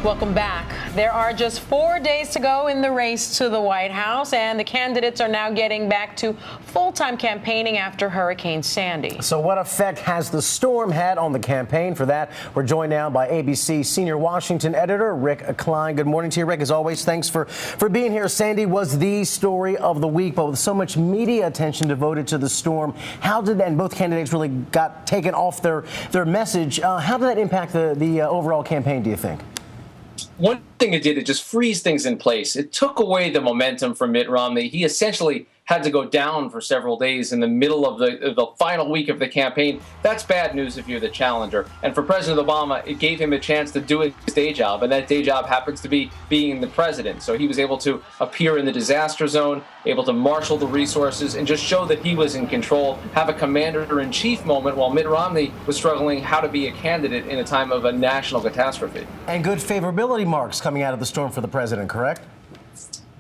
Welcome back. There are just 4 days to go in the race to the White House, and the candidates are now getting back to full-time campaigning after Hurricane Sandy. So what effect has the storm had on the campaign? For that, we're joined now by ABC senior Washington editor Rick Klein. Good morning to you, Rick. As always, thanks for being here. Sandy was the story of the week, but with so much media attention devoted to the storm, how did that, and both candidates really got taken off their message, how did that impact the overall campaign, do you think? One thing it did, it just freeze things in place. It took away the momentum from Mitt Romney. He essentially had to go down for several days in the middle of the final week of the campaign. That's bad news if you're the challenger. And for President Obama, it gave him a chance to do his day job, and that day job happens to be being the president. So he was able to appear in the disaster zone, able to marshal the resources, and just show that he was in control, have a commander-in-chief moment while Mitt Romney was struggling how to be a candidate in a time of a national catastrophe. And good favorability marks coming out of the storm for the president, correct?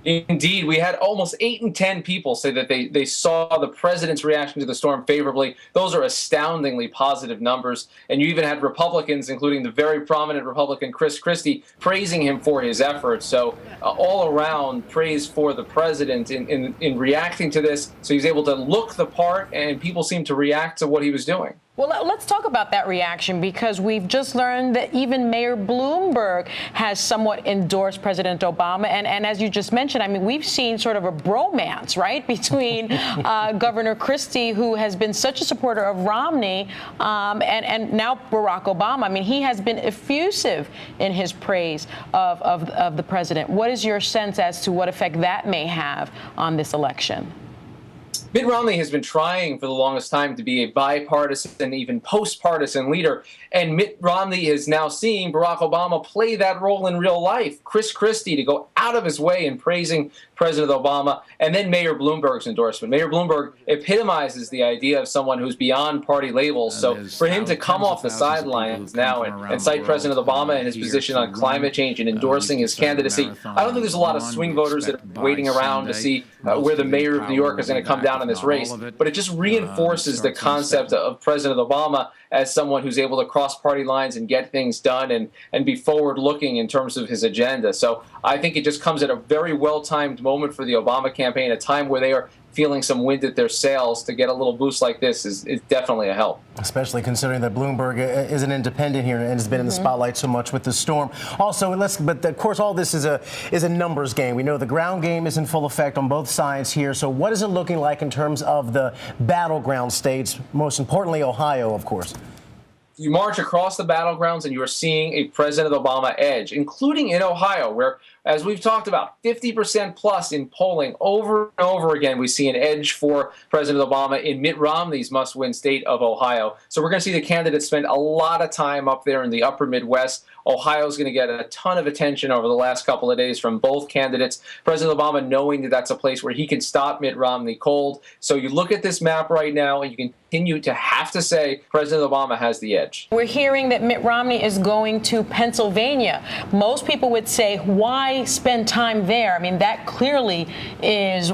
Indeed, we had almost 8 in 10 people say that they saw the president's reaction to the storm favorably. Those are astoundingly positive numbers. And you even had Republicans, including the very prominent Republican Chris Christie, praising him for his efforts. So all around praise for the president in reacting to this. So he's able to look the part, and people seem to react to what he was doing. Well, let's talk about that reaction, because we've just learned that even Mayor Bloomberg has somewhat endorsed President Obama. And as you just mentioned, I mean, we've seen sort of a bromance, right, between Governor Christie, who has been such a supporter of Romney, and now Barack Obama. I mean, he has been effusive in his praise of the president. What is your sense as to what effect that may have on this election? Mitt Romney has been trying for the longest time to be a bipartisan, even post-partisan leader, and Mitt Romney is now seeing Barack Obama play that role in real life. Chris Christie to go out of his way in praising President Obama, and then Mayor Bloomberg's endorsement. Mayor Bloomberg epitomizes the idea of someone who's beyond party labels. So for him to come off the sidelines now and cite President Obama and his position on climate change and endorsing his candidacy, I don't think there's a lot of swing voters that are waiting around to see where the mayor of New York is going to come down in this race. But it just reinforces the concept of President Obama as someone who's able to cross party lines and get things done and be forward-looking in terms of his agenda. So I think it just comes at a very well-timed moment for the Obama campaign, a time where they are feeling some wind at their sails. To get a little boost like this is definitely a help. Especially considering that Bloomberg is an independent here and has been in the spotlight so much with the storm. Also, but of course, all this is a numbers game. We know the ground game is in full effect on both sides here. So what is it looking like in terms of the battleground states, most importantly, Ohio, of course? You march across the battlegrounds and you are seeing a President Obama edge, including in Ohio, where, as we've talked about, 50% plus in polling over and over again, we see an edge for President Obama in Mitt Romney's must-win state of Ohio. So we're going to see the candidates spend a lot of time up there in the upper Midwest. Ohio's going to get a ton of attention over the last couple of days from both candidates. President Obama knowing that that's a place where he can stop Mitt Romney cold. So you look at this map right now and you continue to have to say President Obama has the edge. We're hearing that Mitt Romney is going to Pennsylvania. Most people would say, why spend time there? I mean, that clearly is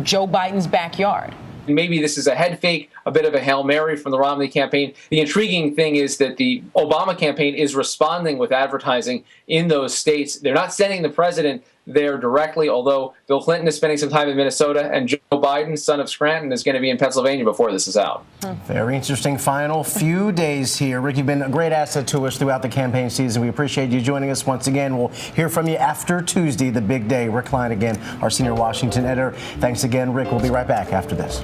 Joe Biden's backyard. Maybe this is a head fake, a bit of a Hail Mary from the Romney campaign. The intriguing thing is that the Obama campaign is responding with advertising in those states. They're not sending the president there directly, although Bill Clinton is spending some time in Minnesota, and Joe Biden, son of Scranton, is going to be in Pennsylvania before this is out. Very interesting final few days here. Rick, you've been a great asset to us throughout the campaign season. We appreciate you joining us once again. We'll hear from you after Tuesday, the big day. Rick Klein again, our senior Washington editor. Thanks again, Rick. We'll be right back after this.